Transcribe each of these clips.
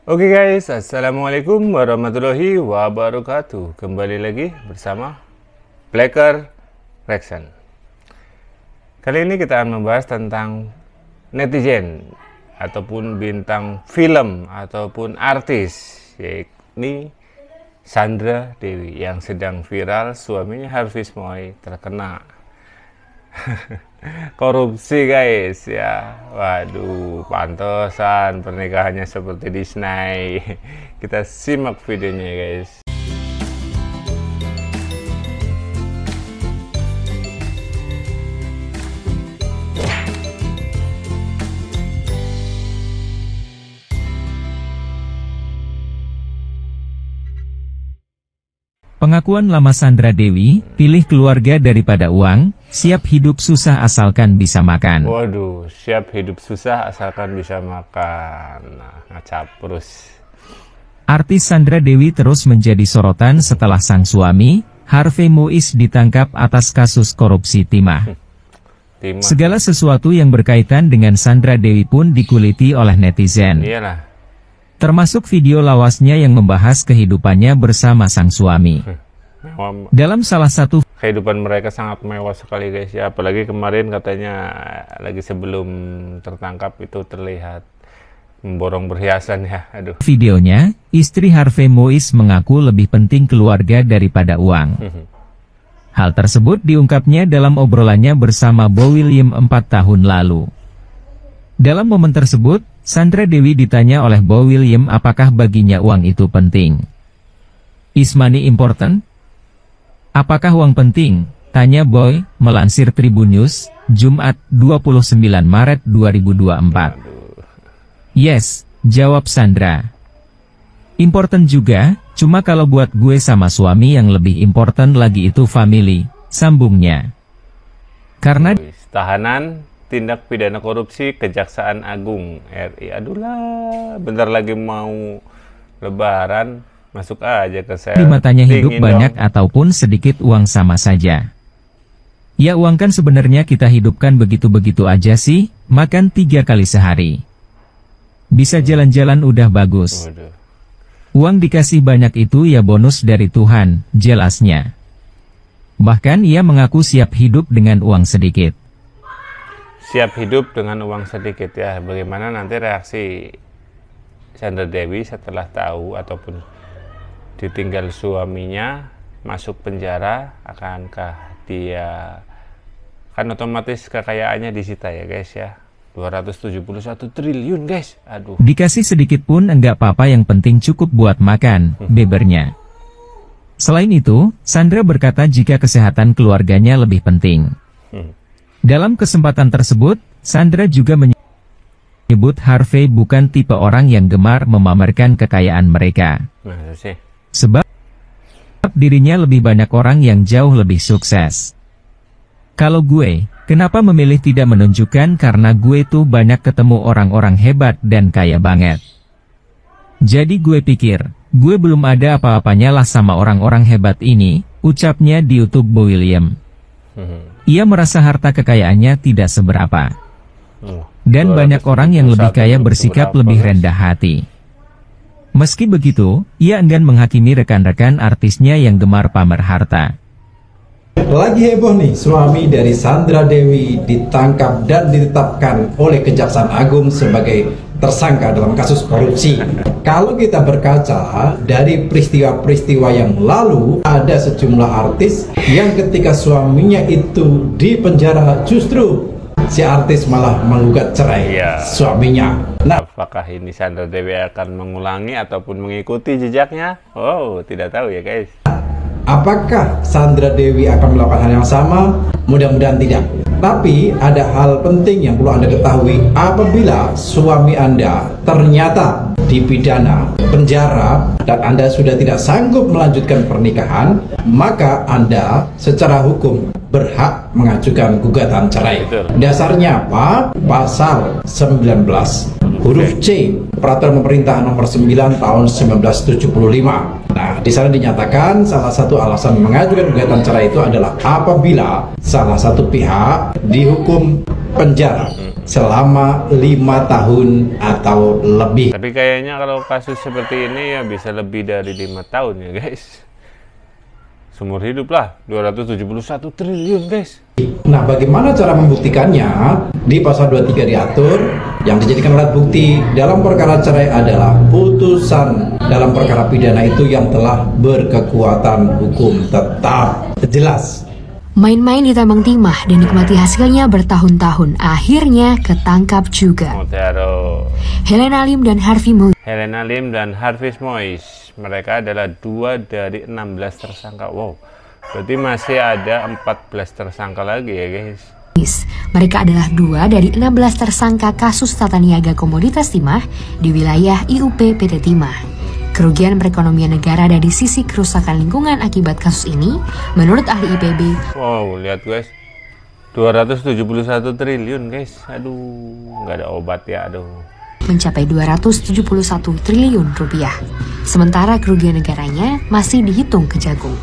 Oke guys, assalamualaikum warahmatullahi wabarakatuh. Kembali lagi bersama Blacker Reaction. Kali ini kita akan membahas tentang netizen ataupun bintang film ataupun artis, yakni Sandra Dewi yang sedang viral suaminya Harvey Mois terkena korupsi guys ya. Waduh, pantesan pernikahannya seperti Disney. Kita simak videonya guys. Pengakuan lama Sandra Dewi, pilih keluarga daripada uang, siap hidup susah asalkan bisa makan. Waduh, siap hidup susah asalkan bisa makan. Nah, ngacap terus. Artis Sandra Dewi terus menjadi sorotan setelah sang suami, Harvey Mois ditangkap atas kasus korupsi timah. Segala sesuatu yang berkaitan dengan Sandra Dewi pun dikuliti oleh netizen. Iyalah. Termasuk video lawasnya yang membahas kehidupannya bersama sang suami. Dalam salah satu kehidupan mereka sangat mewah sekali guys ya, apalagi kemarin katanya lagi sebelum tertangkap itu terlihat memborong perhiasan ya. Aduh. Videonya, istri Harvey Mois mengaku lebih penting keluarga daripada uang. Hal tersebut diungkapnya dalam obrolannya bersama Bo William 4 tahun lalu. Dalam momen tersebut, Sandra Dewi ditanya oleh Bo William apakah baginya uang itu penting. Is money important? Apakah uang penting? Tanya Boy, melansir Tribun News, Jumat 29 Maret 2024. Yes, jawab Sandra. Important juga, cuma kalau buat gue sama suami yang lebih important lagi itu family, sambungnya. Karena tahanan tindak pidana korupsi Kejaksaan Agung RI. Adulah, bentar lagi mau lebaran, masuk aja ke sel. Di matanya hidup Dingin banyak dong. ataupun sedikit uang sama saja. Ya uang kan sebenarnya kita hidupkan begitu-begitu aja sih, makan 3 kali sehari. Bisa jalan-jalan udah bagus. Waduh. Uang dikasih banyak itu ya bonus dari Tuhan, jelasnya. Bahkan ia mengaku siap hidup dengan uang sedikit. Siap hidup dengan uang sedikit ya. Bagaimana nanti reaksi Sandra Dewi setelah tahu ataupun ditinggal suaminya masuk penjara? Akankah dia kan otomatis kekayaannya disita ya guys ya, 271 triliun guys. Aduh. Dikasih sedikit pun enggak apa-apa, yang penting cukup buat makan, bebernya. Selain itu, Sandra berkata jika kesehatan keluarganya lebih penting. Dalam kesempatan tersebut, Sandra juga menyebut Harvey bukan tipe orang yang gemar memamerkan kekayaan mereka. Sebab dirinya lebih banyak orang yang jauh lebih sukses. Kalau gue, kenapa memilih tidak menunjukkan? Karena gue tuh banyak ketemu orang-orang hebat dan kaya banget. Jadi gue pikir, gue belum ada apa-apanya lah sama orang-orang hebat ini, ucapnya di YouTube Bo William. Ia merasa harta kekayaannya tidak seberapa. Dan banyak orang yang lebih kaya bersikap lebih rendah hati. Meski begitu, ia enggan menghakimi rekan-rekan artisnya yang gemar pamer harta. Lagi heboh nih, suami dari Sandra Dewi ditangkap dan ditetapkan oleh Kejaksaan Agung sebagai tersangka dalam kasus korupsi. Kalau kita berkaca dari peristiwa-peristiwa yang lalu, ada sejumlah artis yang ketika suaminya itu di penjara justru si artis malah menggugat cerai suaminya. Nah, apakah ini Sandra Dewi akan mengulangi ataupun mengikuti jejaknya? Oh, tidak tahu ya guys. Apakah Sandra Dewi akan melakukan hal yang sama? Mudah-mudahan tidak. Tapi ada hal penting yang perlu Anda ketahui. Apabila suami Anda ternyata dipidana, penjara, dan Anda sudah tidak sanggup melanjutkan pernikahan, maka Anda secara hukum berhak mengajukan gugatan cerai. Dasarnya apa? Pasal 19 huruf C Peraturan Pemerintah Nomor 9 Tahun 1975. Nah, di sana dinyatakan salah satu alasan mengajukan gugatan cerai itu adalah apabila salah satu pihak dihukum penjara selama 5 tahun atau lebih. Tapi kayaknya kalau kasus seperti ini ya bisa lebih dari 5 tahun ya guys. Seumur hidup lah, 271 triliun guys. Nah, bagaimana cara membuktikannya? Di pasal 23 diatur, yang dijadikan alat bukti dalam perkara cerai adalah putusan dalam perkara pidana itu yang telah berkekuatan hukum tetap. Jelas. Main-main di tambang timah dan nikmati hasilnya bertahun-tahun, akhirnya ketangkap juga. Helena Lim dan Harvey Moise. Helena Lim dan Harvey Moise. Mereka adalah 2 dari 16 tersangka. Wow, berarti masih ada 14 tersangka lagi ya guys. Mereka adalah 2 dari 16 tersangka kasus tata niaga komoditas timah di wilayah IUP PT Timah. Kerugian perekonomian negara dari sisi kerusakan lingkungan akibat kasus ini, menurut ahli IPB. Wow, lihat guys, 271 triliun guys. Aduh, nggak ada obat ya, aduh. Mencapai 271 triliun rupiah. Sementara kerugian negaranya masih dihitung kejagung.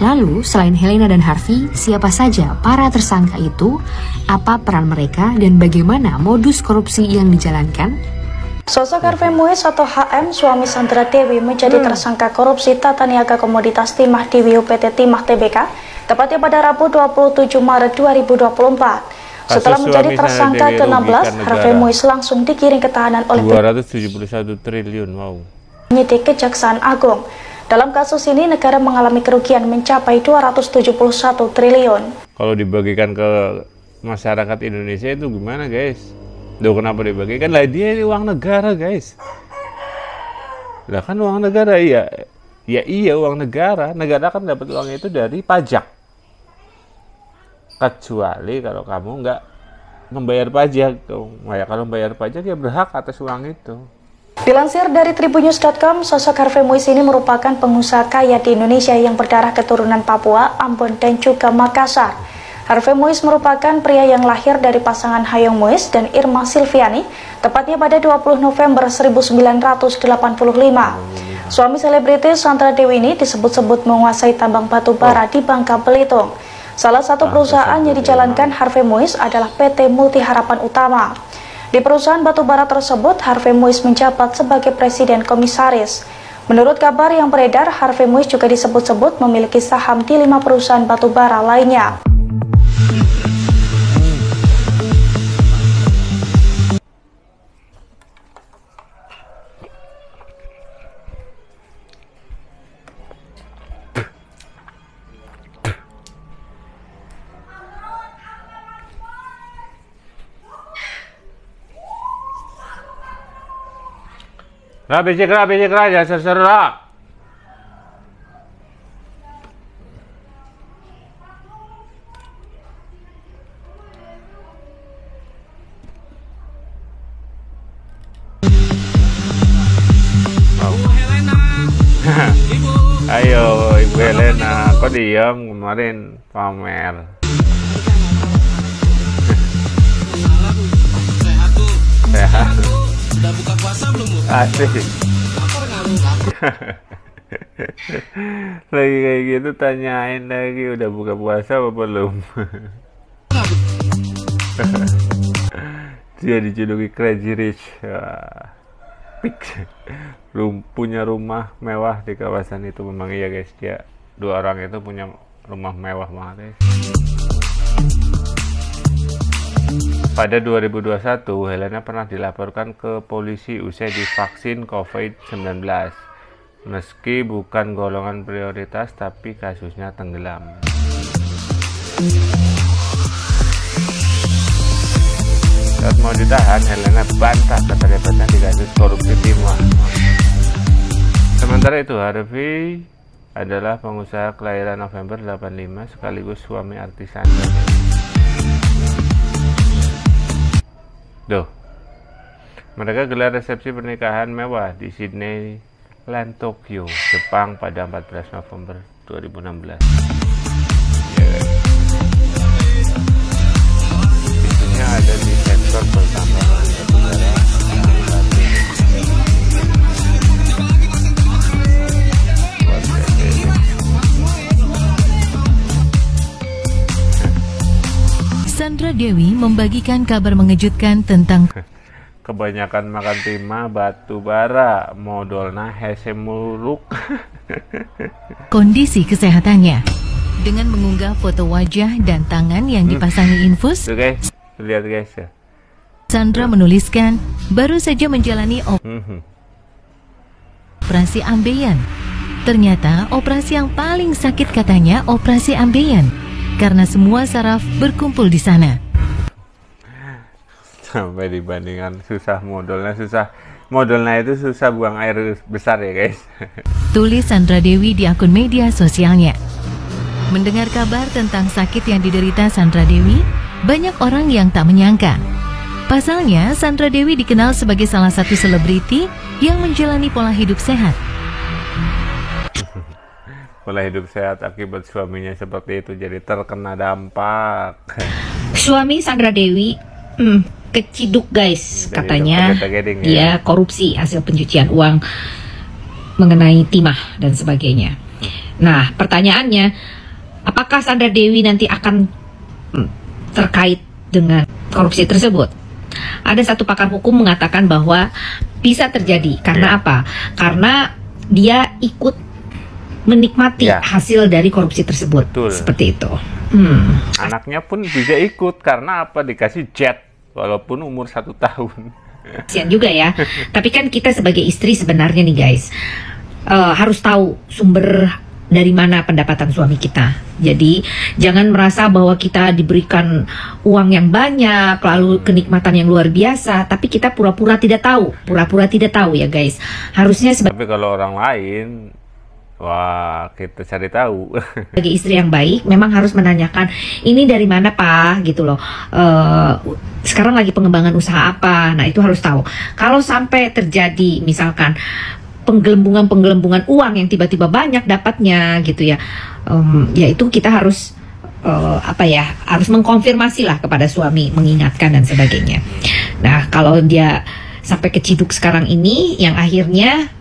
Lalu, selain Helena dan Harvey, siapa saja para tersangka itu, apa peran mereka, dan bagaimana modus korupsi yang dijalankan? Sosok Harvey Moise atau HM, suami Sandra Dewi, menjadi tersangka korupsi tata niaga komoditas timah di WIU PT Timah Tbk, tepatnya pada Rabu 27 Maret 2024. Setelah menjadi tersangka ke-16, Harvey Moise langsung digiring ke tahanan oleh 271 triliun, wow. penyidik Kejaksaan Agung. Dalam kasus ini, negara mengalami kerugian mencapai 271 triliun. Kalau dibagikan ke masyarakat Indonesia itu gimana guys? Duh, kenapa dibagikan? Lah dia ini uang negara guys. Lah kan uang negara, iya. Ya iya, uang negara. Negara kan dapat uang itu dari pajak. Kecuali kalau kamu nggak membayar pajak. Ya, kalau membayar pajak ya berhak atas uang itu. Dilansir dari tribunnews.com, sosok Harvey Moise ini merupakan pengusaha kaya di Indonesia yang berdarah keturunan Papua, Ambon, dan juga Makassar. Harvey Moise merupakan pria yang lahir dari pasangan Hayong Moise dan Irma Silviani, tepatnya pada 20 November 1985. Suami selebritis Sandra Dewi ini disebut-sebut menguasai tambang batu bara di Bangka Belitung. Salah satu perusahaan yang dijalankan Harvey Moise adalah PT Multi Harapan Utama. Di perusahaan batubara tersebut, Harvey Moise menjabat sebagai presiden komisaris. Menurut kabar yang beredar, Harvey Moise juga disebut-sebut memiliki saham di 5 perusahaan batubara lainnya. Becek lah, jangan seru-seru lah. Ayo Ibu Helena, kok diam kemarin pamer. Sehat. Udah buka puasa belum, Bu? Asik. Lagi kayak gitu tanyain lagi udah buka puasa apa belum. Dia dijuluki Crazy Rich. Punya rumah mewah di kawasan itu. Memang iya guys, dia 2 orang itu punya rumah mewah banget guys. Pada 2021, Helena pernah dilaporkan ke polisi usai divaksin COVID-19. Meski bukan golongan prioritas, tapi kasusnya tenggelam. Saat mau ditahan, Helena bantah keterlibatannya di kasus korupsi timah. Sementara itu, Harvey adalah pengusaha kelahiran November 85 sekaligus suami artis Sandra. Mereka gelar resepsi pernikahan mewah di Disneyland Tokyo, Jepang pada 14 November 2016. Isinya ada di sektor pertambangan batubara, Sandra Dewi membagikan kabar mengejutkan tentang Kebanyakan makan timah batu bara, modalna hese muluk. kondisi kesehatannya. Dengan mengunggah foto wajah dan tangan yang dipasangi infus, Tuh guys, lihat guys ya. Sandra menuliskan baru saja menjalani operasi ambeien. Ternyata operasi yang paling sakit katanya operasi ambeien karena semua saraf berkumpul di sana. Sampai dibandingkan susah modalnya itu susah buang air besar ya guys. Tulis Sandra Dewi di akun media sosialnya. Mendengar kabar tentang sakit yang diderita Sandra Dewi, banyak orang yang tak menyangka. Pasalnya, Sandra Dewi dikenal sebagai salah satu selebriti yang menjalani pola hidup sehat. Pola hidup sehat akibat suaminya seperti itu jadi terkena dampak. Suami Sandra Dewi keciduk guys, katanya dia korupsi hasil pencucian uang mengenai timah dan sebagainya. Nah, pertanyaannya, apakah Sandra Dewi nanti akan terkait dengan korupsi tersebut? Ada satu pakar hukum mengatakan bahwa bisa terjadi. Karena apa? Karena dia ikut menikmati hasil dari korupsi tersebut. Betul. Seperti itu. Anaknya pun bisa ikut karena apa? Dikasih jet walaupun umur 1 tahun. Kasian juga ya. Tapi kan kita sebagai istri sebenarnya nih guys, harus tahu sumber dari mana pendapatan suami kita. Jadi jangan merasa bahwa kita diberikan uang yang banyak, lalu kenikmatan yang luar biasa, tapi kita pura-pura tidak tahu. Pura-pura tidak tahu ya guys. Harusnya Tapi kalau orang lain, wah, kita cari tahu. sebagai istri yang baik, memang harus menanyakan, ini dari mana Pak, gitu loh. Sekarang lagi pengembangan usaha apa? Nah, itu harus tahu. Kalau sampai terjadi, misalkan penggelembungan uang yang tiba-tiba banyak dapatnya, gitu ya. Ya itu kita harus harus mengkonfirmasi lah kepada suami, mengingatkan dan sebagainya. Nah, kalau dia sampai keciduk sekarang ini, yang akhirnya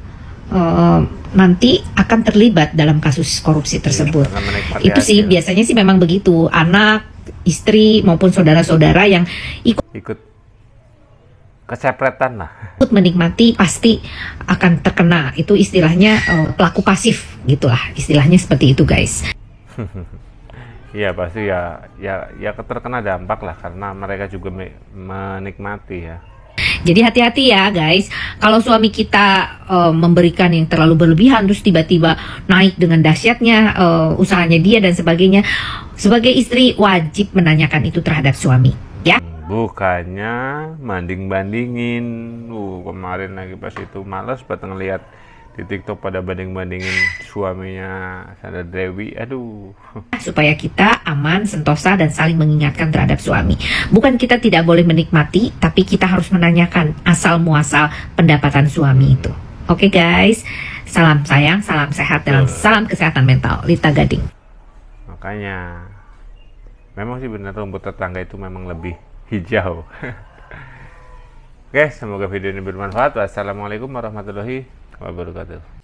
nanti akan terlibat dalam kasus korupsi tersebut. Itu sih biasanya sih memang begitu, anak, istri maupun saudara-saudara yang ikut Kecepretan lah. Ikut menikmati pasti akan terkena. Itu istilahnya pelaku pasif gitulah, istilahnya seperti itu guys. Iya pasti ya terkena dampak lah karena mereka juga menikmati ya. Jadi hati-hati ya guys, kalau suami kita memberikan yang terlalu berlebihan terus tiba-tiba naik dengan dahsyatnya usahanya dia dan sebagainya, sebagai istri wajib menanyakan itu terhadap suami ya. Bukannya banding-bandingin. Kemarin lagi pas itu males banget ngeliat di TikTok pada banding-bandingin suaminya Sandra Dewi. Aduh. Supaya kita aman, sentosa dan saling mengingatkan terhadap suami. Bukan kita tidak boleh menikmati, tapi kita harus menanyakan asal muasal pendapatan suami itu. Oke guys, salam sayang, salam sehat dan salam kesehatan mental. Lita Gading. Makanya memang sih benar rumput tetangga itu memang lebih hijau. Oke, semoga video ini bermanfaat. Wassalamualaikum warahmatullahi wabarakatuh.